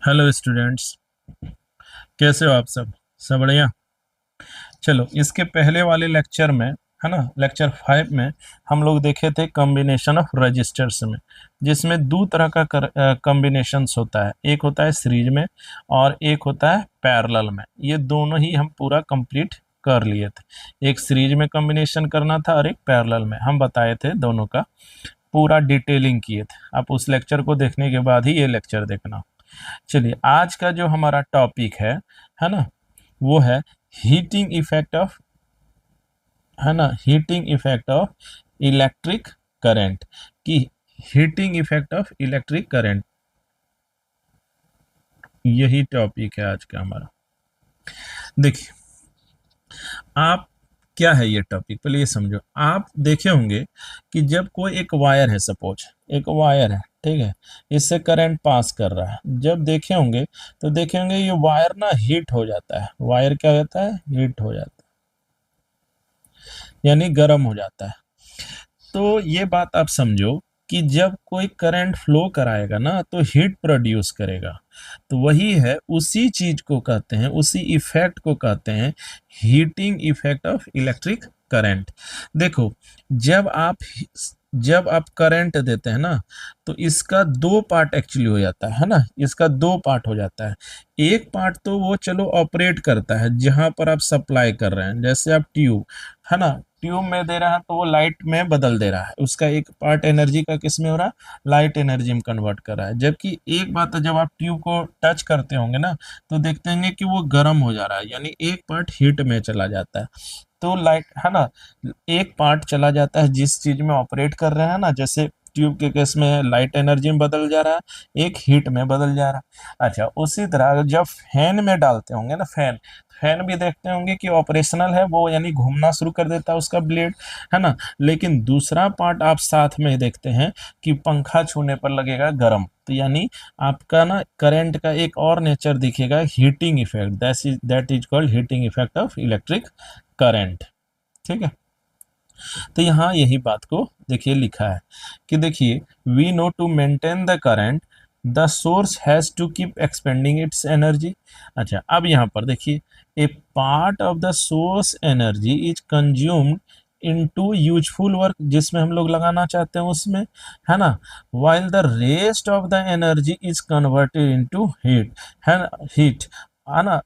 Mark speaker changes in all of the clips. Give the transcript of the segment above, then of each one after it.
Speaker 1: Hello students, कैसे हो आप सब बढ़िया। चलो, इसके पहले वाले लेक्चर में, है ना, लेक्चर 5 में हम लोग देखे थे कॉम्बिनेशन ऑफ रजिस्टर्स में, जिसमें दो तरह का कॉम्बिनेशंस होता है। एक होता है सीरीज में और एक होता है पैरेलल में। ये दोनों ही हम पूरा कंप्लीट कर लिए थे। एक सीरीज में कॉम्बिनेशन करना था और एक पैरेलल में। हम बताए थे, दोनों का पूरा डिटेलिंग किए थे। आप उस लेक्चर को देखने के बाद ही ये लेक्चर देखना। चलिए, आज का जो हमारा टॉपिक है ना, वो है हीटिंग इफेक्ट ऑफ, है ना, heating effect of electric current की। Heating effect of electric current, यही टॉपिक है आज का हमारा। देखिए, आप, क्या है ये टॉपिक, पहले ये समझो। आप देखे होंगे कि जब कोई एक वायर है, सपोज एक वायर है, ठीक है, इससे करंट पास कर रहा है, जब देखे होंगे तो देखे होंगे ये वायर ना हीट हो जाता है। वायर क्या होता है? हीट हो जाता है, यानी गर्म हो जाता है। तो ये बात आप समझो कि जब कोई करंट फ्लो कराएगा ना, तो हीट प्रोड्यूस करेगा। तो वही है, उसी चीज को कहते हैं, उसी इफेक्ट को कहते हैं heating effect of electric current. देखो, जब आप जब आप करंट देते हैं ना, तो इसका दो पार्ट एक्चुअली हो जाता है ना, इसका दो पार्ट हो जाता है। एक पार्ट तो वो चलो ऑपरेट करता है, जहां पर आप सप्लाई कर रहे हैं, जैसे आप ट्यूब, है ना, ट्यूब में दे रहा है तो वो लाइट में बदल दे रहा है। उसका एक पार्ट एनर्जी का किस में हो रहा है? लाइट एनर्जी में कन्वर्ट कर रहा है। जबकि एक बात है, जब आप ट्यूब को टच करते होंगे ना, तो देखते होंगे कि वो गर्म हो जा रहा है, यानी एक पार्ट हीट में चला जाता है। तो लाइट, है ना, एक पार्ट चला जाता है जिस चीज में ऑपरेट कर रहे हैं ना, जैसे ट्यूब के केस में लाइट एनर्जी में बदल जा रहा है, एक हीट में बदल जा रहा है। अच्छा, उसी तरह जब फैन में डालते होंगे ना, फैन फैन भी देखते होंगे कि ऑपरेशनल है वो, यानी घूमना शुरू कर देता है उसका ब्लेड, है ना। लेकिन दूसरा पार्ट आप साथ में देखते हैं कि पंखा छूने पर लगेगा गर्म। तो यानी आपका ना करंट का एक और नेचर दिखेगा, heating effect. That is called heating effect of electric current. ठीक है। तो यहाँ यही बात को देखिए लिखा है कि देखिए, we know to maintain the current the source has to keep expending its energy. अच्छा, अब यहाँ पर देखिए, a part of the source energy is consumed into useful work, जिसमें हम लोग लगाना चाहते हैं उसमें, है ना, while the rest of the energy is converted into heat, है ना, हीट, है ना,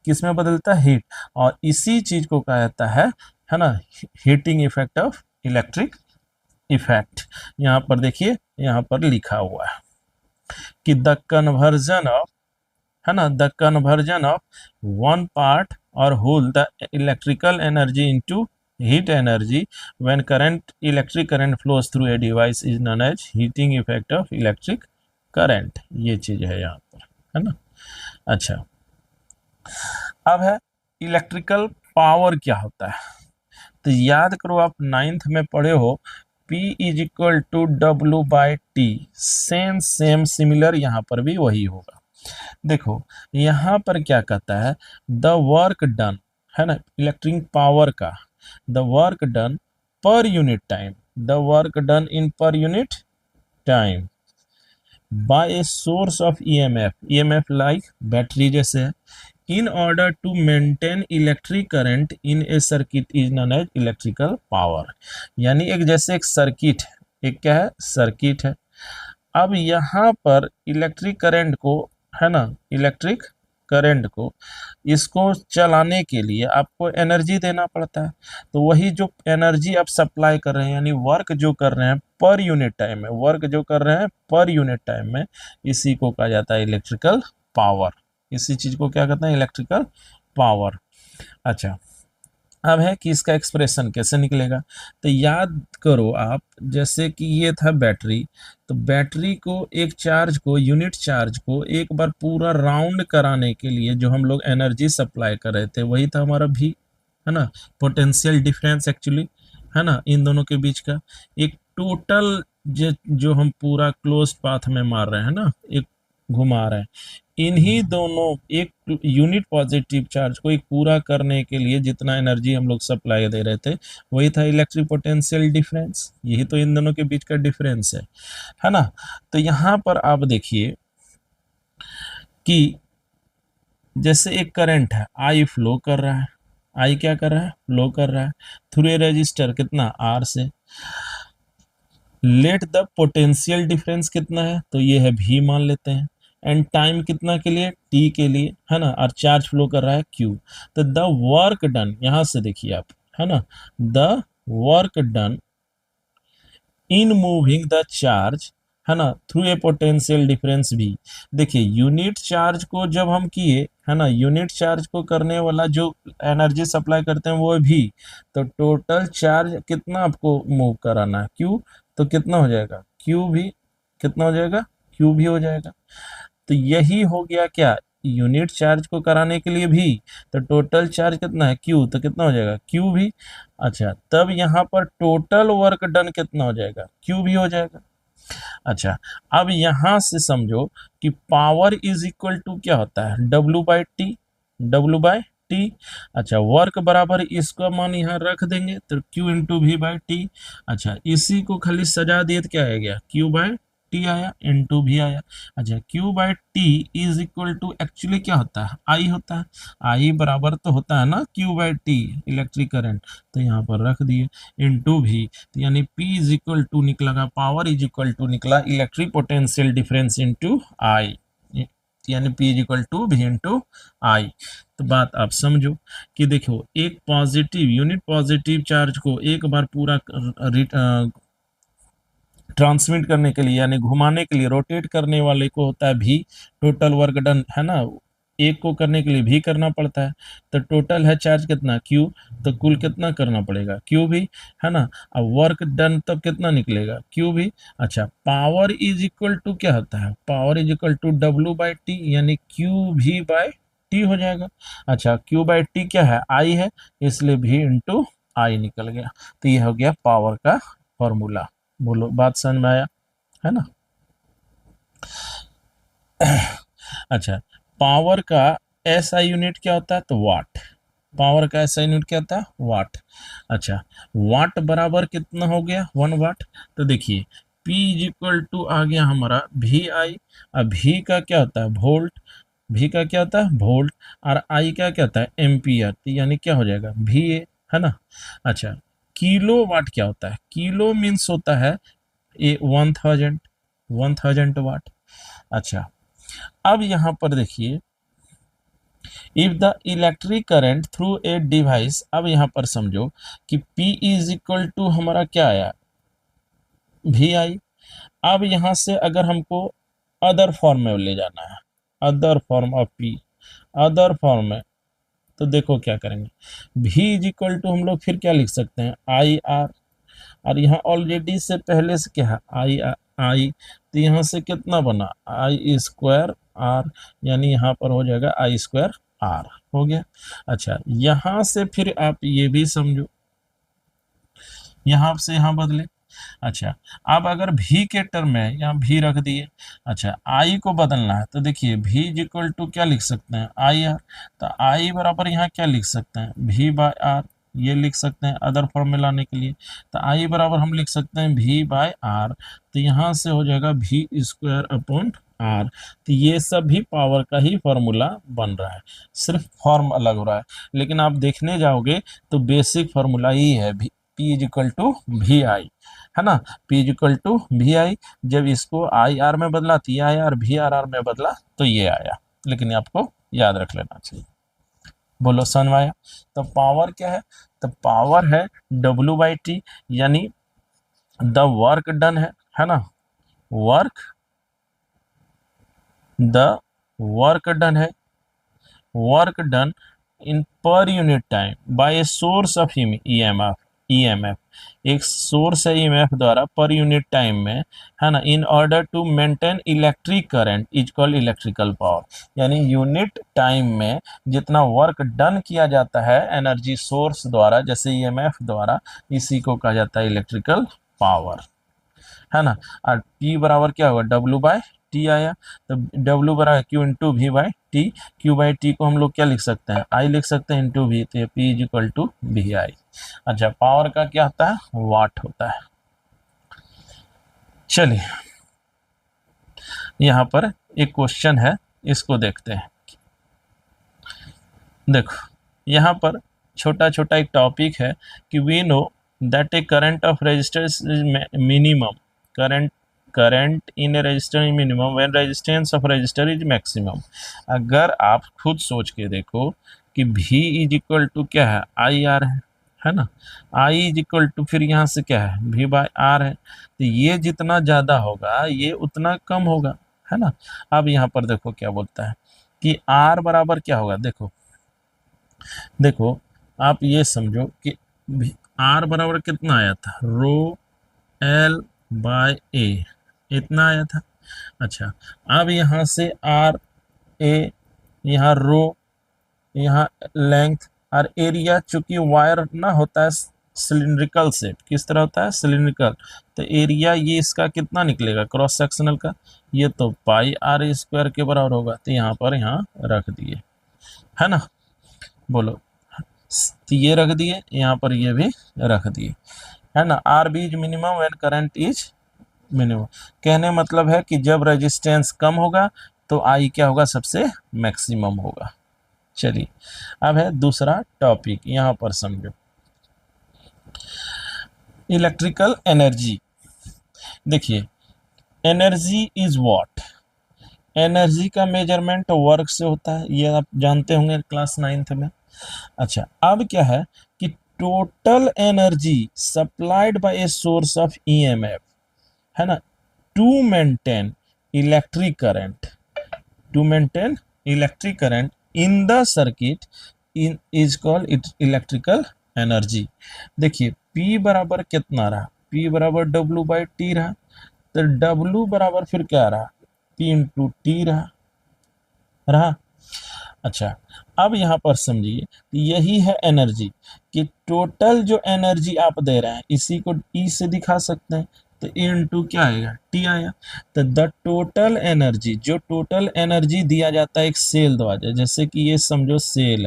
Speaker 1: किसमें बदलता है? हीट। और इसी चीज को कहा जाता है ना, heating effect of electric effect. यहाँ पर देखिए, यहाँ पर लिखा हुआ है कि द कन्वर्जन ऑफ, है ना, the conversion of one part और whole the electrical energy into heat energy when current, electric current flows through a device is known as heating effect of electric current. ये चीज है यहाँ पर, है ना। अच्छा, अब है इलेक्ट्रिकल पावर क्या होता है। तो याद करो, आप नाइन्थ में पढ़े हो, P is equal to W/T। Same same similar यहाँ पर भी वही होगा। देखो, यहाँ पर क्या कहता है, द वर्क डन, है ना, इलेक्ट्रिक पावर का, the work done per unit time, the work done in per unit time by a source of EMF, EMF like battery जैसे है, in order to maintain electric current in a circuit is known as electrical power. यानी एक, जैसे एक circuit, एक क्या है? Circuit है। अब यहाँ पर इलेक्ट्रिक करंट को, है ना, इलेक्ट्रिक करंट को, इसको चलाने के लिए आपको एनर्जी देना पड़ता है। तो वही जो एनर्जी आप सप्लाई कर रहे हैं, यानी वर्क जो कर रहे हैं पर यूनिट टाइम में, वर्क जो कर रहे हैं पर यूनिट टाइम में, इसी को कहा जाता है इलेक्ट्रिकल पावर। इसी चीज को क्या कहते हैं? Electrical power. अच्छा, अब है कि इसका एक्सप्रेशन कैसे निकलेगा। तो याद करो आप, जैसे कि ये था बैटरी, तो बैटरी को, एक चार्ज को, यूनिट चार्ज को एक बार पूरा राउंड कराने के लिए जो हम लोग एनर्जी सप्लाई कर रहे थे, वही था हमारा भी, है ना, पोटेंशियल डिफरेंस एक्चुअली, है ना, इन दोनों के बीच का एक टोटल, जो हम पूरा क्लोज पाथ में मार रहे हैं ना, एक घुमा रहे हैं, इन्हीं दोनों, एक यूनिट पॉजिटिव चार्ज को एक पूरा करने के लिए जितना एनर्जी हम लोग सप्लाई दे रहे थे, वही था इलेक्ट्रिक पोटेंशियल डिफरेंस। यही तो इन दोनों के बीच का डिफरेंस है ना। तो यहाँ पर आप देखिए कि जैसे एक करंट है, आई फ्लो कर रहा है, आई क्या कर रहा है, फ्लो कर रहा है थ्रू ए रजिस्टर, कितना, आर से। लेट द पोटेंशियल डिफरेंस कितना है, तो ये है भी मान लेते हैं, एंड टाइम कितना के लिए, टी के लिए, है ना, और चार्ज फ्लो कर रहा है क्यू। तो द वर्क डन, यहां से देखिए आप, है ना, the work done in moving the charge, है ना, थ्रू ए पोटेंशियल डिफरेंस भी। देखिए यूनिट चार्ज को जब हम किए, है ना, यूनिट चार्ज को करने वाला जो एनर्जी सप्लाई करते हैं वो भी, तो टोटल चार्ज कितना आपको मूव कराना है, क्यू, तो कितना हो जाएगा, क्यू भी, कितना हो जाएगा, क्यू भी हो जाएगा। तो यही हो गया क्या, यूनिट चार्ज को कराने के लिए भी, तो टोटल चार्ज कितना है, क्यू, तो कितना हो जाएगा, क्यू भी। अच्छा, तब यहाँ पर टोटल वर्क डन कितना हो जाएगा, क्यू भी हो जाएगा। अच्छा, अब यहां से समझो कि पावर इज इक्वल टू क्या होता है, W by T, W by T. अच्छा, वर्क बराबर इसका मान यहाँ रख देंगे, तो Q into V by T. अच्छा, इसी को खाली सजा दिए तो क्या आ गया, क्यू बाई टी आया, इंटू भी आया। अच्छा, Q by T is equal to actually क्या होता है, आई होता है, आई बराबर तो होता है ना Q by T, electric current, तो यहाँ पर रख दिए, इंटू भी, तो यानी P इज इक्वल टू निकला, पावर इज इक्वल टू निकला इलेक्ट्रिक पोटेंशियल डिफरेंस इंटू आई, यानी P इज इक्वल टू भी इंटू आई। तो बात आप समझो कि देखो, एक पॉजिटिव यूनिट पॉजिटिव चार्ज को एक बार पूरा ट्रांसमिट करने के लिए, यानी घुमाने के लिए, रोटेट करने वाले को होता है भी, टोटल वर्क डन, है ना, एक को करने के लिए भी करना पड़ता है। तो टोटल है चार्ज कितना, क्यू, तो कुल कितना करना पड़ेगा, क्यू भी, है ना। अब वर्क डन तब कितना निकलेगा, क्यू भी। अच्छा, पावर इज इक्वल टू क्या होता है, power is equal to W by T, यानी क्यू भी बाई टी हो जाएगा। अच्छा, क्यू बाई टी क्या है, आई है, इसलिए भी इंटू आई निकल गया। तो ये हो गया पावर का फॉर्मूला। बोलो, बात समझ में आया, है ना। अच्छा, पावर का एसआई यूनिट क्या होता है, तो वाट, पावर का एसआई यूनिट क्या होता है, वाट। अच्छा, वाट बराबर कितना हो गया, 1 वाट। तो देखिए, P इज इक्वल टू आ गया हमारा वी आई, अब भी का क्या होता है, वोल्ट, भी का क्या होता है, वोल्ट, और आई का क्या होता है, एम्पियर, तो यानी क्या हो जाएगा, वी ए, है ना। अच्छा, किलो वाट क्या होता है, किलो मीन्स होता है ए 1000 वाट। अच्छा, अब यहां पर देखिए, if the electric current through a device, अब यहां पर समझो कि P इज इक्वल टू हमारा क्या आया, वी आई। अब यहां से अगर हमको अदर फॉर्म में ले जाना है, other form of P, other form में, तो देखो क्या करेंगे, V इज इक्वल टू हम लोग फिर क्या लिख सकते हैं, आई आर, और यहाँ ऑलरेडी से पहले से क्या है, आई आई, तो यहाँ से कितना बना, आई स्क्वायर आर, यानी यहाँ पर हो जाएगा आई स्क्वायर आर, हो गया। अच्छा, यहाँ से फिर आप ये भी समझो, यहाँ से यहाँ बदले। अच्छा, अब अगर भी के टर्म में यहाँ भी रख दिए, अच्छा, आई को बदलना है, तो देखिए भी इज इक्वल टू क्या लिख सकते हैं, आई आर, तो आई बराबर यहाँ क्या लिख सकते हैं, भी बाय आर, ये लिख सकते हैं अदर फॉर्म में लाने के लिए, तो आई बराबर हम लिख सकते हैं भी बाय आर, तो यहाँ से हो जाएगा भी स्क्वायर अपॉन आर। तो ये सब भी पावर का ही फॉर्मूला बन रहा है, सिर्फ फॉर्म अलग हो रहा है, लेकिन आप देखने जाओगे तो बेसिक फॉर्मूला ही है, P is equal to V I, है ना, P is equal to V I. जब इसको आई आर में बदला तो ये आया, और वी आर आर में बदला तो ये आया, लेकिन आपको याद रख लेना चाहिए। बोलो, समझ में आया। तो पावर क्या है, तो पावर है डब्ल्यू बाई टी, यानी द वर्क डन है ना, वर्क, द वर्क डन है, work done in per unit time by a source of EMF, EMF एक सोर्स है ईएमएफ द्वारा पर यूनिट टाइम में, है ना, in order to maintain electric current is called electrical power, यानी unit time में जितना वर्क डन किया जाता है एनर्जी सोर्स द्वारा, जैसे ईएमएफ द्वारा, इसी को कहा जाता है इलेक्ट्रिकल पावर, है ना। और P बराबर क्या होगा, डब्ल्यू बाय टी आया, तो डब्ल्यू बराबर Q into V by T, Q by T को हम लोग क्या लिख सकते हैं, आई लिख सकते हैं, इंटू वी, तो P is equal to V I. अच्छा, पावर का क्या होता है, वाट होता है। चलिए, यहाँ पर एक क्वेश्चन है, इसको देखते हैं। देखो यहाँ पर छोटा छोटा एक टॉपिक है कि we know that a current of resistor is minimum, current in a resistor is minimum when resistance of resistor is maximum. अगर आप खुद सोच के देखो कि V इज इक्वल टू क्या है, आई आर है ना, I इज इक्वल टू फिर यहाँ से क्या है, V बाय आर है, तो ये जितना ज़्यादा होगा ये उतना कम होगा, है ना। अब यहाँ पर देखो क्या बोलता है कि R बराबर क्या होगा, देखो देखो आप ये समझो कि R बराबर कितना आया था, रो L बाय ए, इतना आया था। अच्छा अब यहाँ से R A, यहाँ रो, यहाँ लेंथ और एरिया, चूंकि वायर ना होता है सिलिंड्रिकल सेट, किस तरह होता है, सिलिंड्रिकल, तो एरिया ये इसका कितना निकलेगा क्रॉस सेक्शनल का, ये तो पाई आर स्क्वायर के बराबर होगा, तो यहाँ पर यहाँ रख दिए, है ना, बोलो, तो ये रख दिए, यहाँ पर ये भी रख दिए, है ना। R B is minimum when current is minimum, कहने मतलब है कि जब रेजिस्टेंस कम होगा तो आई क्या होगा, सबसे मैक्सिमम होगा। चलिए अब है दूसरा टॉपिक, यहाँ पर समझो इलेक्ट्रिकल एनर्जी। देखिए एनर्जी इज व्हाट, एनर्जी का मेजरमेंट वर्क से होता है, ये आप जानते होंगे क्लास 9th में। अच्छा अब क्या है कि total energy supplied by a source of EMF, है ना, to maintain electric current, to maintain electric current in the circuit in is called electrical energy. देखिए P बराबर कितना रहा, P बराबर W बाई टी रहा, तो W बराबर फिर क्या रहा, P इंटू टी रहा। अच्छा अब यहाँ पर समझिए यही है एनर्जी, कि टोटल जो एनर्जी आप दे रहे हैं इसी को E से दिखा सकते हैं, तो E इंटू क्या आएगा, टी आया, तो द टोटल एनर्जी, जो टोटल एनर्जी दिया जाता है एक सेल द्वारा, जैसे कि ये समझो सेल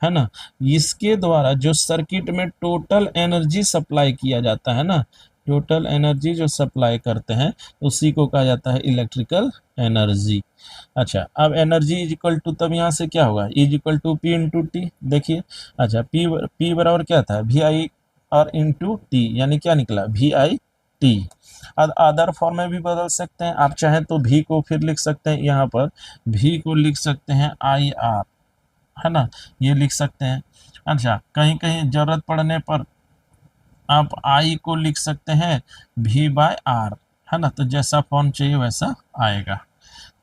Speaker 1: है ना, इसके द्वारा जो सर्किट में टोटल एनर्जी सप्लाई किया जाता है ना, टोटल एनर्जी जो सप्लाई करते हैं उसी को कहा जाता है इलेक्ट्रिकल एनर्जी। अच्छा अब एनर्जी इज इक्वल टू, तब यहाँ से क्या होगा, is equal to P into T, देखिए अच्छा पी बराबर क्या था, वी आई और इंटू टी, यानी क्या निकला, V I T. Other form में भी बदल सकते हैं आप चाहें तो भी को फिर लिख सकते हैं, यहाँ पर भी को लिख सकते हैं आई आर, है ना, ये लिख सकते हैं। अच्छा कहीं कहीं जरूरत पड़ने पर आप आई को लिख सकते हैं भी बाय आर, है ना, तो जैसा फॉर्म चाहिए वैसा आएगा।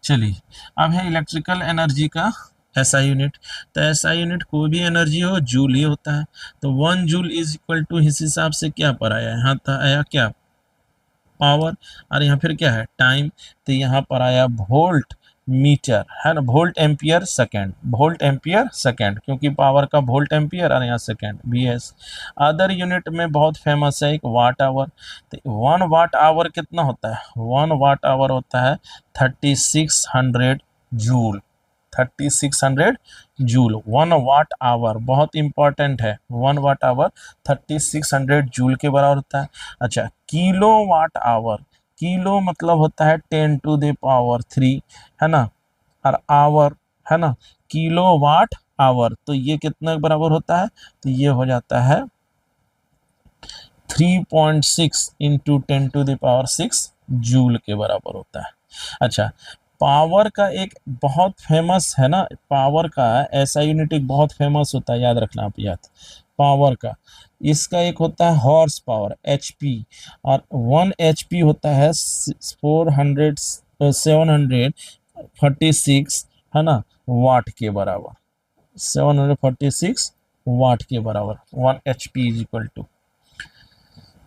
Speaker 1: चलिए अब है इलेक्ट्रिकल एनर्जी का एसआई यूनिट, तो एसआई यूनिट कोई भी एनर्जी हो जूल ही होता है, तो 1 जूल इज इक्वल टू इस हिसाब से क्या पर आया, यहाँ था आया क्या, पावर, और यहाँ फिर क्या है टाइम, तो यहाँ पर आया वोल्ट मीटर, है ना, volt ampere second, volt ampere second, क्योंकि पावर का वोल्ट एम्पियर और यहाँ सेकेंड VS। अदर यूनिट में बहुत फेमस है एक वाट आवर, तो 1 वाट आवर कितना होता है, 1 वाट आवर होता है 3600 जूल, 3600 जूल, 1 वाट आवर बहुत इंपॉर्टेंट है, 1 वाट आवर 3600 जूल के बराबर होता है। अच्छा किलो वाट आवर, किलो मतलब होता है 10 टू द पावर 3, है ना, और आवर, है ना, किलो वाट आवर, तो ये कितने के बराबर होता है, तो ये हो जाता है 3.6 into 10 to the power 6 joule के बराबर होता है। अच्छा पावर का एक बहुत फेमस है ना, पावर का ऐसा यूनिट एक बहुत फेमस होता है, याद रखना आप, याद पावर का, इसका एक होता है हॉर्स पावर HP, और 1 HP होता है 746, है ना, वाट के बराबर, 746 वाट के बराबर 1 HP इज इक्वल टू,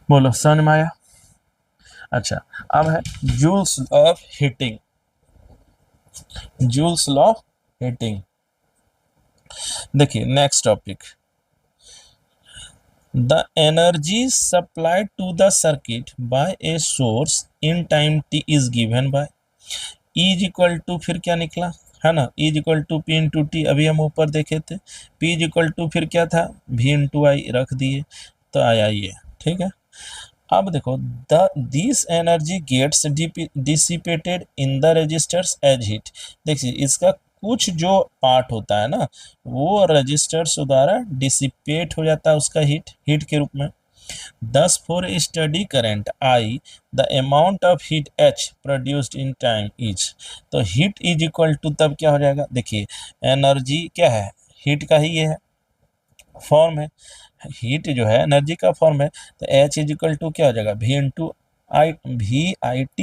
Speaker 1: बोलो समझ में आया। अच्छा अब है Joule's of heating, Joule's law of heating. देखिए next topic, the energy supplied to the circuit by a source in time t is given by E is equal to, फिर क्या निकला, है ना, E is equal to P into T, अभी हम ऊपर देखे थे, P इज इक्वल टू फिर क्या था V इंटू आई, रख दिए तो आया ये, ठीक है। अब देखो, this energy gets dissipated in the resistors as heat. देखिए इसका कुछ जो पार्ट होता है ना, वो रजिस्टर्स द्वारा डिसिपेट हो जाता है उसका हीट के रूप में। Thus, for a steady current I, the amount of heat H produced in time is, तो heat is equal to, तब क्या हो जाएगा, देखिए एनर्जी क्या है, हीट का ही ये है फॉर्म है, हीट जो है एनर्जी का फॉर्म है, तो H इज इक्वल टू क्या हो जाएगा, V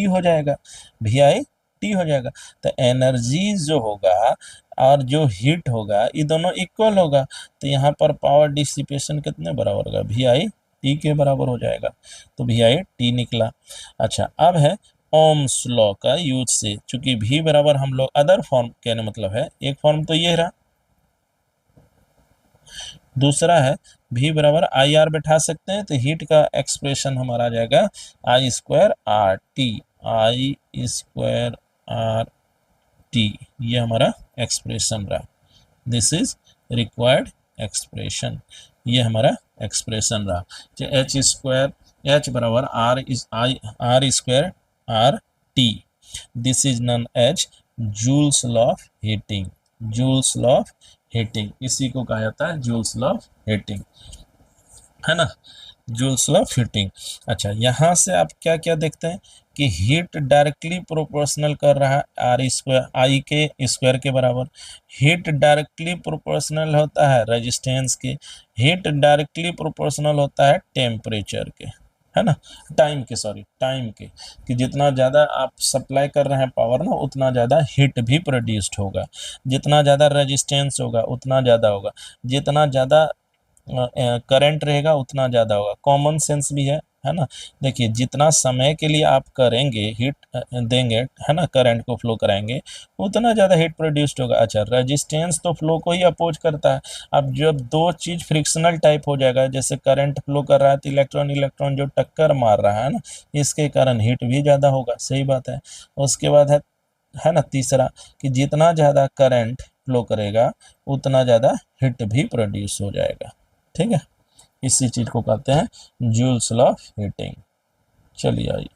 Speaker 1: हो जाएगा, VIT हो जाएगा। तो एनर्जी जो होगा और जो हीट होगा ये दोनों इक्वल होगा, तो यहाँ पर पावर डिसिपेशन कितने बराबर होगा, VIT के बराबर हो जाएगा, तो VIT निकला। अच्छा, अब है ओम्स लॉ का यूज से, चूंकि V बराबर हम लोग अदर फॉर्म कहने मतलब है, एक फॉर्म तो ये रहा, दूसरा है V बराबर IR बैठा सकते हैं, तो हीट का एक्सप्रेशन हमारा आ जाएगा I²RT, ये हमारा एक्सप्रेशन रहा, दिस इज रिक्वायर्ड एक्सप्रेशन, ये हमारा एक्सप्रेशन रहा। H बराबर R²RT, this is known as Joule's law of heating, Joule's law of heating, इसी को कहा जाता है जूल्स लॉ ऑफ हीटिंग, है ना, जूल्स लॉ ऑफ हीटिंग। अच्छा, यहाँ से आप क्या क्या देखते हैं कि हीट डायरेक्टली प्रोपोर्शनल कर रहा है I के स्क्वायर के बराबर, हीट डायरेक्टली प्रोपोर्शनल होता है रेजिस्टेंस के, हीट डायरेक्टली प्रोपोर्शनल होता है टेम्परेचर के, है ना, टाइम के, कि जितना ज़्यादा आप सप्लाई कर रहे हैं पावर ना, उतना ज़्यादा हीट भी प्रोड्यूस्ड होगा, जितना ज़्यादा रेजिस्टेंस होगा उतना ज़्यादा होगा, जितना ज़्यादा करंट रहेगा उतना ज़्यादा होगा, कॉमन सेंस भी है ना। देखिए जितना समय के लिए आप करेंगे हीट देंगे, है ना, करंट को फ्लो कराएंगे, उतना ज़्यादा हीट प्रोड्यूस्ड होगा। अच्छा, रेजिस्टेंस तो फ्लो को ही अपोज करता है। अब जब दो चीज़ फ्रिक्शनल टाइप हो जाएगा, जैसे करंट फ्लो कर रहा है तो इलेक्ट्रॉन जो टक्कर मार रहा है ना, इसके कारण हीट भी ज़्यादा होगा, सही बात है। उसके बाद है ना तीसरा, कि जितना ज़्यादा करंट फ्लो करेगा उतना ज़्यादा हीट भी प्रोड्यूस हो जाएगा, ठीक है, इसी चीज को कहते हैं जूल्स लॉ ऑफ हीटिंग। चलिए आइए,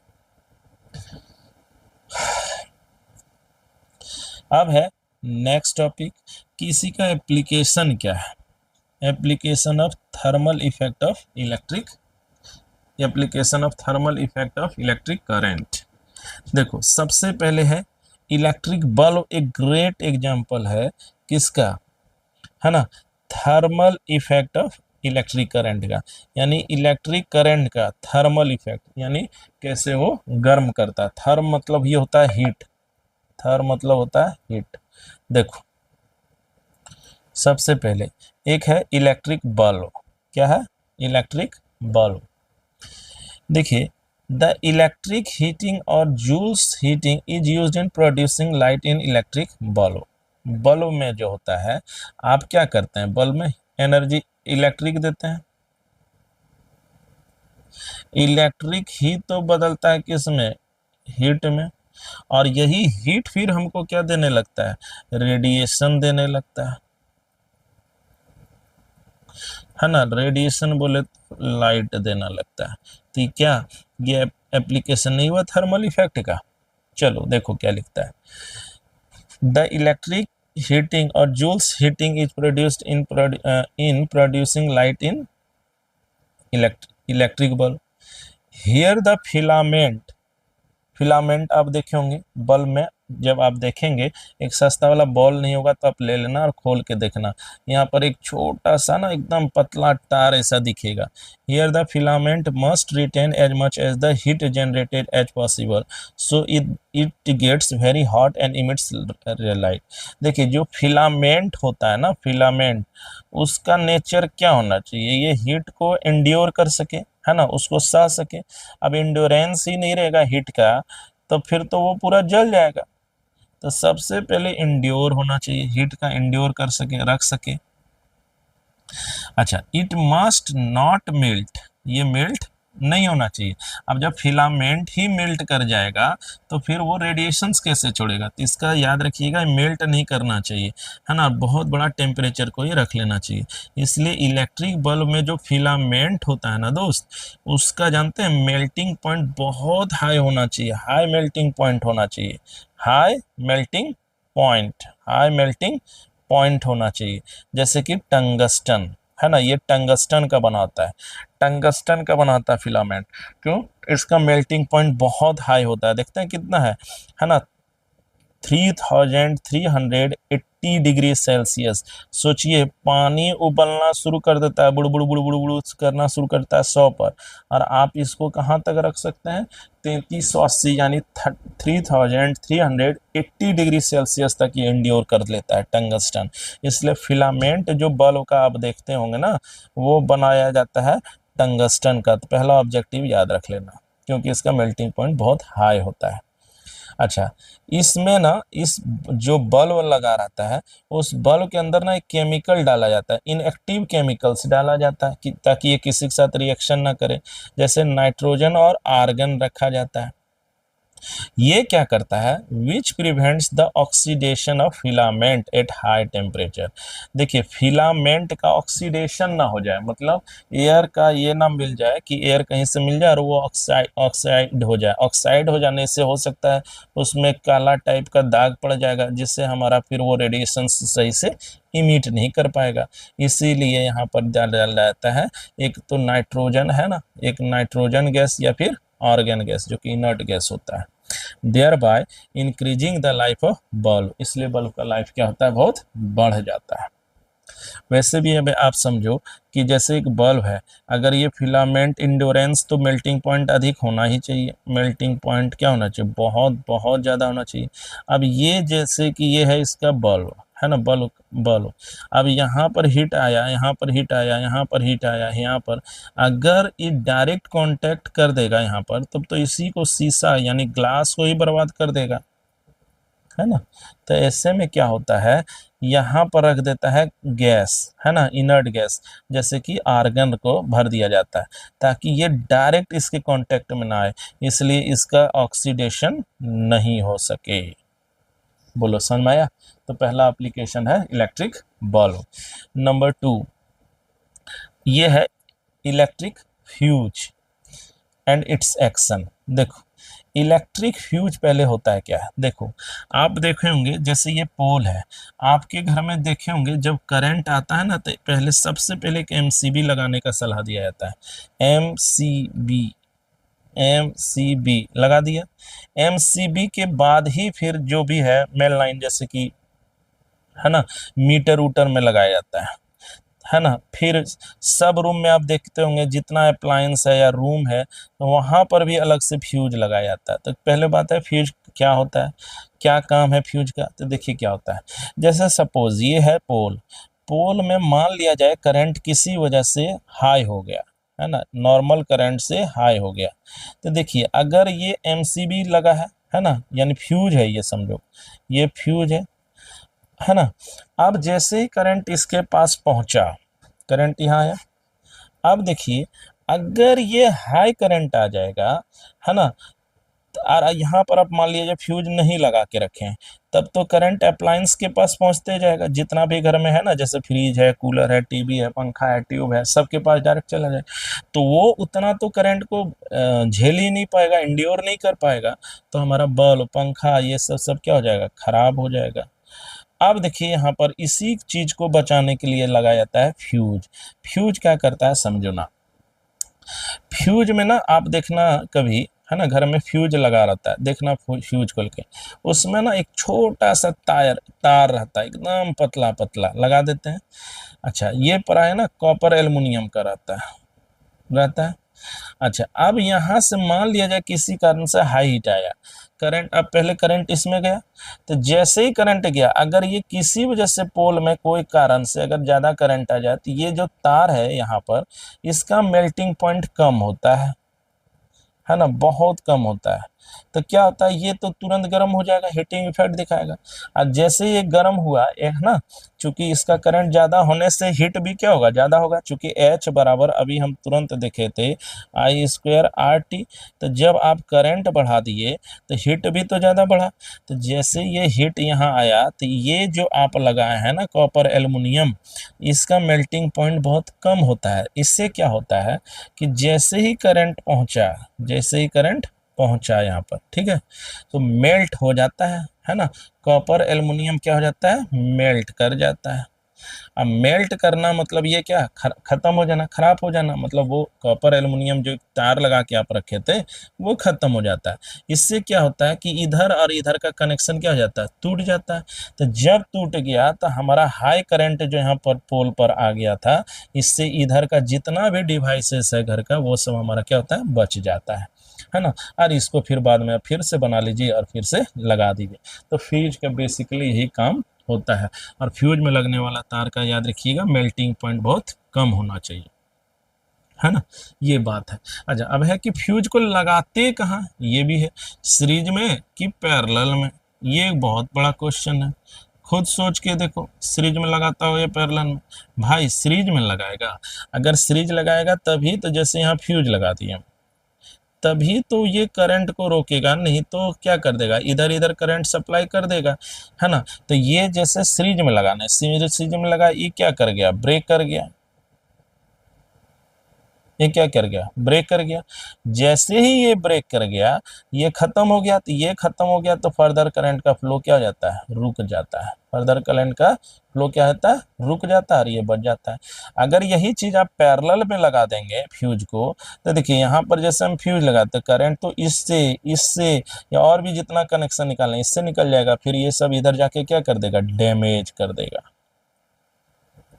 Speaker 1: अब है नेक्स्ट टॉपिक कि इसी का एप्लीकेशन क्या है, application of thermal effect of electric, application of thermal effect of electric current. देखो सबसे पहले है इलेक्ट्रिक बल्ब, एक ग्रेट एग्जांपल है किसका, है ना, thermal effect of electric current का, यानी इलेक्ट्रिक करंट का थर्मल इफेक्ट, यानी कैसे वो गर्म करता है। थर्म मतलब ये होता है हीट, थर्म मतलब होता है हीट। देखो सबसे पहले एक है इलेक्ट्रिक बल्ब, क्या है, इलेक्ट्रिक बल्ब। देखिए द इलेक्ट्रिक हीटिंग और Joule's heating is used in producing light in electric bulb. Bulb में जो होता है, आप क्या करते हैं, बल्ब में एनर्जी इलेक्ट्रिक देते हैं, इलेक्ट्रिक ही तो बदलता है किसमें, हीट में, और यही हीट फिर हमको क्या देने लगता है, रेडिएशन देने लगता है ना, रेडिएशन बोले तो लाइट देना लगता है। तो क्या ये एप्लीकेशन नहीं हुआ थर्मल इफेक्ट का। चलो देखो क्या लिखता है, द इलेक्ट्रिक हीटिंग और Joule's heating is produced in producing light in electric bulb. Here the filament आप देखे होंगे बल्ब में, जब आप देखेंगे एक सस्ता वाला बॉल नहीं होगा तो आप ले लेना और खोल के देखना, यहाँ पर एक छोटा सा ना एकदम पतला तार ऐसा दिखेगा। Here the filament must retain as much as the heat generated as possible, so it gets very hot and emits light. देखिए जो फिलामेंट होता है ना, फिलामेंट उसका नेचर क्या होना चाहिए, ये हीट को एंड्योर कर सके, है ना, उसको सह सके। अब इंड्योरेंस ही नहीं रहेगा हीट का तो फिर तो वो पूरा जल जाएगा। तो सबसे पहले इंड्योर होना चाहिए, हीट का इंड्योर कर सके, रख सके। अच्छा, इट मस्ट नॉट मेल्ट, ये मेल्ट नहीं होना चाहिए। अब जब फिलामेंट ही मेल्ट कर जाएगा तो फिर वो रेडिएशंस कैसे छोड़ेगा, तो इसका याद रखिएगा, मेल्ट नहीं करना चाहिए, है ना, बहुत बड़ा टेम्परेचर को ही रख लेना चाहिए। इसलिए इलेक्ट्रिक बल्ब में जो फिलामेंट होता है ना दोस्त, उसका जानते हैं मेल्टिंग पॉइंट बहुत हाई होना चाहिए, हाई मेल्टिंग पॉइंट होना चाहिए, high melting point, high melting point होना चाहिए। जैसे कि टंगस्टन, है ना, ये टंगस्टन का बना होता है, टंगस्टन का बनाता है फिलामेंट। क्यों? इसका मेल्टिंग पॉइंट बहुत हाई होता है, देखते हैं कितना है ना, 3380 डिग्री सेल्सियस। सोचिए, पानी उबलना शुरू कर देता है, बुड़ बुड़ बुड़ बुड़ बुड़ करना शुरू करता है 100 पर, और आप इसको कहाँ तक रख सकते हैं, 3380 यानी 3380 डिग्री सेल्सियस तक ये इंड्योर कर लेता है टंगस्टन। इसलिए फिलामेंट जो बल्ब का आप देखते होंगे ना, वो बनाया जाता है टंगस्टन का। तो पहला ऑब्जेक्टिव याद रख लेना, क्योंकि इसका मेल्टिंग पॉइंट बहुत हाई होता है। अच्छा, इसमें ना, इस जो बल्ब लगा रहता है, उस बल्ब के अंदर ना एक केमिकल डाला जाता है, इनएक्टिव केमिकल्स डाला जाता है, कि ताकि ये किसी के साथ रिएक्शन ना करे। जैसे नाइट्रोजन और आर्गन रखा जाता है। ये क्या करता है, which prevents the oxidation of filament at high temperature. देखिए, फिलामेंट का ऑक्सीडेशन ना हो जाए, मतलब एयर का ये ना मिल जाए कि एयर कहीं से मिल जाए और वो ऑक्साइड हो जाए। ऑक्साइड हो जाने से हो सकता है उसमें काला टाइप का दाग पड़ जाएगा, जिससे हमारा फिर वो रेडिएशन सही से इमिट नहीं कर पाएगा। इसीलिए यहाँ पर डाला जाता है एक तो नाइट्रोजन, है ना, एक नाइट्रोजन गैस या फिर आर्गन गैस, जो कि इनर्ट गैस होता है, there by increasing the life of bulb. इसलिए बल्ब का लाइफ क्या होता है, बहुत बढ़ जाता है। वैसे भी अब आप समझो कि जैसे एक बल्ब है, अगर ये फिलामेंट इंड्योरेंस, तो मेल्टिंग पॉइंट अधिक होना ही चाहिए। मेल्टिंग पॉइंट क्या होना चाहिए, बहुत बहुत ज़्यादा होना चाहिए। अब ये जैसे कि ये है इसका बल्ब, है ना, बल्ब बल्ब। अब यहाँ पर हीट आया, यहाँ पर हीट आया, यहाँ पर हीट आया, यहाँ पर अगर ये डायरेक्ट कांटेक्ट कर देगा यहाँ पर, तब तो इसी को शीशा यानी ग्लास को ही बर्बाद कर देगा, है ना। तो ऐसे में क्या होता है, यहाँ पर रख देता है गैस, है ना, इनर्ट गैस, जैसे कि आर्गन को भर दिया जाता है, ताकि ये डायरेक्ट इसके कांटेक्ट में ना आए, इसलिए इसका ऑक्सीडेशन नहीं हो सके। बोलो समझ में आया? तो पहला एप्लीकेशन है इलेक्ट्रिक बल्ब। नंबर 2 ये है electric fuse and it's action. देखो, इलेक्ट्रिक फ्यूज पहले होता है क्या है, देखो, आप देखे होंगे जैसे ये पोल है, आपके घर में देखे होंगे जब करंट आता है ना, तो पहले सबसे पहले एक एमसीबी लगाने का सलाह दिया जाता है। एमसीबी, एमसीबी लगा दिया। एमसीबी के बाद ही फिर जो भी है मेन लाइन, जैसे कि, है ना, मीटर वूटर में लगाया जाता है ना। फिर सब रूम में आप देखते होंगे जितना अप्लायंस है या रूम है, तो वहाँ पर भी अलग से फ्यूज लगाया जाता है। तो पहले बात है फ्यूज क्या होता है, क्या काम है फ्यूज का, तो देखिए क्या होता है। जैसे सपोज ये है पोल, पोल में मान लिया जाए करंट किसी वजह से हाई हो गया, है ना, नॉर्मल करंट से हाई हो गया। तो देखिए, अगर ये एमसीबी लगा है ना, यानी फ्यूज है, ये समझो ये फ्यूज है ना। अब जैसे ही करंट इसके पास पहुंचा, करंट यहाँ आया, अब देखिए अगर ये हाई करंट आ जाएगा, है ना, और यहाँ पर आप मान लीजिए फ्यूज नहीं लगा के रखे हैं, तब तो करंट अप्लायंस के पास पहुंचते जाएगा, जितना भी घर में है ना, जैसे फ्रिज है, कूलर है, टीवी है, पंखा है, ट्यूब है, सबके पास डायरेक्ट चला जाए, तो वो उतना तो करंट को झेल ही नहीं पाएगा, इंड्योर नहीं कर पाएगा, तो हमारा बल्ब, पंखा, ये सब सब क्या हो जाएगा, खराब हो जाएगा। अब देखिए यहाँ पर इसी चीज को बचाने के लिए लगाया जाता है फ्यूज। फ्यूज क्या करता है समझो ना, फ्यूज में ना आप देखना कभी, है ना, घर में फ्यूज लगा रहता है, देखना फ्यूज खोल के, उसमें ना एक छोटा सा तार रहता है, एकदम पतला पतला लगा देते हैं। अच्छा, ये प्राय ना कॉपर एल्युमिनियम का रहता है। अच्छा, अब यहाँ से मान लिया जाए किसी कारण से हाई हीट आया, करंट, अब पहले करंट इसमें गया, तो जैसे ही करंट गया, अगर ये किसी वजह से पोल में कोई कारण से अगर ज़्यादा करंट आ जाए, तो ये जो तार है यहाँ पर, इसका मेल्टिंग पॉइंट कम होता है ना, बहुत कम होता है। तो क्या होता है, ये तो तुरंत गर्म हो जाएगा, हीटिंग इफेक्ट दिखाएगा। और जैसे ये गर्म हुआ एक ना, चूंकि इसका करंट ज़्यादा होने से हीट भी क्या होगा, ज़्यादा होगा, चूंकि H बराबर अभी हम तुरंत देखे थे I²RT। तो जब आप करंट बढ़ा दिए तो हीट भी तो ज़्यादा बढ़ा। तो जैसे ये हीट यहाँ आया तो ये जो आप लगाए हैं ना कॉपर एल्युमिनियम, इसका मेल्टिंग पॉइंट बहुत कम होता है। इससे क्या होता है कि जैसे ही करंट पहुंचा, जैसे ही करंट पहुंचा यहाँ पर, ठीक है, तो मेल्ट हो जाता है ना। कॉपर एल्युमिनियम क्या हो जाता है, मेल्ट कर जाता है। अब मेल्ट करना मतलब ये क्या, खत्म हो जाना, खराब हो जाना, मतलब वो कॉपर एल्युमिनियम जो तार लगा के आप रखे थे वो खत्म हो जाता है। इससे क्या होता है कि इधर और इधर का कनेक्शन क्या हो जाता है, टूट जाता है। तो जब टूट गया तो हमारा हाई करंट जो यहाँ पर पोल पर आ गया था, इससे इधर का जितना भी डिवाइसेस है घर का वो सब हमारा क्या होता है, बच जाता है ना। और इसको फिर बाद में फिर से बना लीजिए और फिर से लगा दीजिए। तो फ्यूज का बेसिकली यही काम होता है। और फ्यूज में लगने वाला तार का याद रखिएगा मेल्टिंग पॉइंट बहुत कम होना चाहिए, है ना, ये बात है। अच्छा, अब है कि फ्यूज को लगाते कहाँ, ये भी है, सीरीज में कि पैरेलल में, ये एक बहुत बड़ा क्वेश्चन है। खुद सोच के देखो, सीरीज में लगाता हो या पैरेलल में। भाई सीरीज में लगाएगा, अगर सीरीज लगाएगा तभी तो, जैसे यहाँ फ्यूज लगा दिए तभी तो ये करंट को रोकेगा, नहीं तो क्या कर देगा, इधर इधर करंट सप्लाई कर देगा, है ना। तो ये जैसे सीरीज में लगाना है, सीरीज में लगा, ये क्या कर गया, ब्रेक कर गया, ये क्या कर गया, ब्रेक कर गया। जैसे ही ये ब्रेक कर गया, ये खत्म हो गया, तो ये खत्म हो गया तो फर्दर करंट का फ्लो क्या हो जाता है, रुक जाता है। फर्दर करंट का फ्लो क्या होता है, रुक जाता है और ये बच जाता है। अगर यही चीज आप पैरेलल में लगा देंगे फ्यूज को, तो देखिए यहाँ पर जैसे हम फ्यूज लगाते हैं, करंट तो इससे इससे या और भी जितना कनेक्शन निकालना है इससे निकल जाएगा, फिर ये सब इधर जाके क्या कर देगा, डैमेज कर देगा,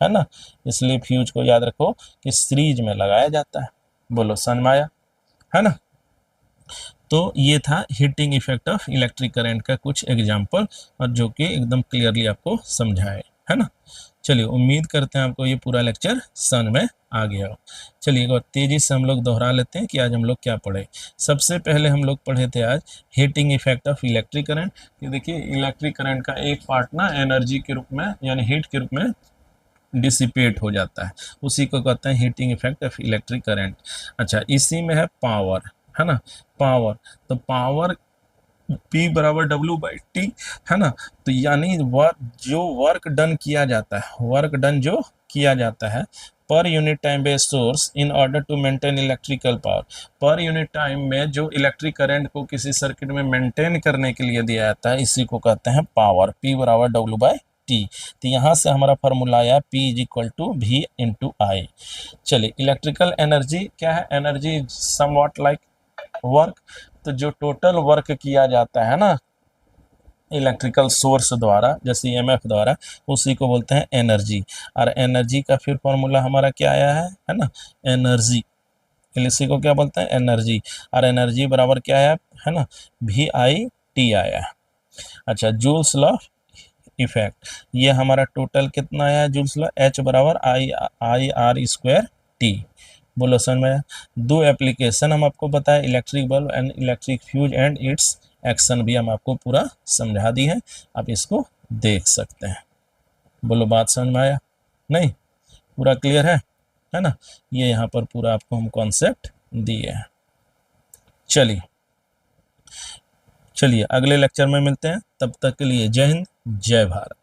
Speaker 1: है ना। इसलिए फ्यूज को याद रखो कि सीरीज में लगाया जाता है। बोलो समझ में आया, है ना। तो ये था heating effect of electric current का कुछ एग्जांपल, और जो कि एकदम क्लियरली आपको समझाए, है ना। चलिए, उम्मीद करते हैं आपको ये पूरा लेक्चर समझ में आ गया हो। चलिए एक बार तेजी से हम लोग दोहरा लेते हैं कि आज हम लोग क्या पढ़े। सबसे पहले हम लोग पढ़े थे आज heating effect of electric current, कि देखिए इलेक्ट्रिक करंट का एक पार्ट ना एनर्जी के रूप में यानी हीट के रूप में डिसिपेट हो जाता है, उसी को कहते हैं heating effect of electric current. अच्छा, इसी में है पावर, है ना, पावर। तो पावर P बराबर W/T, है ना। तो यानी वर्क डन किया जाता है, वर्क डन जो किया जाता है per unit time based source in order to maintain electrical power. Per unit time में जो इलेक्ट्रिक करंट को किसी सर्किट में मेंटेन करने के लिए दिया जाता है, इसी को कहते हैं पावर, P बराबर W/T। तो यहाँ से हमारा फॉर्मूला आया P = V/I। चलिए, इलेक्ट्रिकल एनर्जी क्या है, एनर्जी समवॉट लाइक वर्क। तो जो टोटल वर्क किया जाता है ना इलेक्ट्रिकल सोर्स द्वारा, जैसे EMF द्वारा, उसी को बोलते हैं एनर्जी। और एनर्जी का फिर फॉर्मूला हमारा क्या आया है ना, एनर्जी, इसी को क्या बोलते हैं, एनर्जी। और एनर्जी बराबर क्या है ना, VIT आया है। अच्छा, जूल्स लॉ इफेक्ट, ये हमारा टोटल कितना आया, जूल्स लॉ, H बराबर I/R²T। बोलो समझ में। दो एप्लीकेशन हम आपको बताए, electric bulb and electric fuse and it's action भी हम आपको पूरा समझा दी है, आप इसको देख सकते हैं। बोलो बात समझ में आया, नहीं, पूरा क्लियर है ना। ये यहाँ पर पूरा आपको हम कॉन्सेप्ट दिए हैं। चलिए चलिए अगले लेक्चर में मिलते हैं, तब तक के लिए जय हिंद, जय भारत।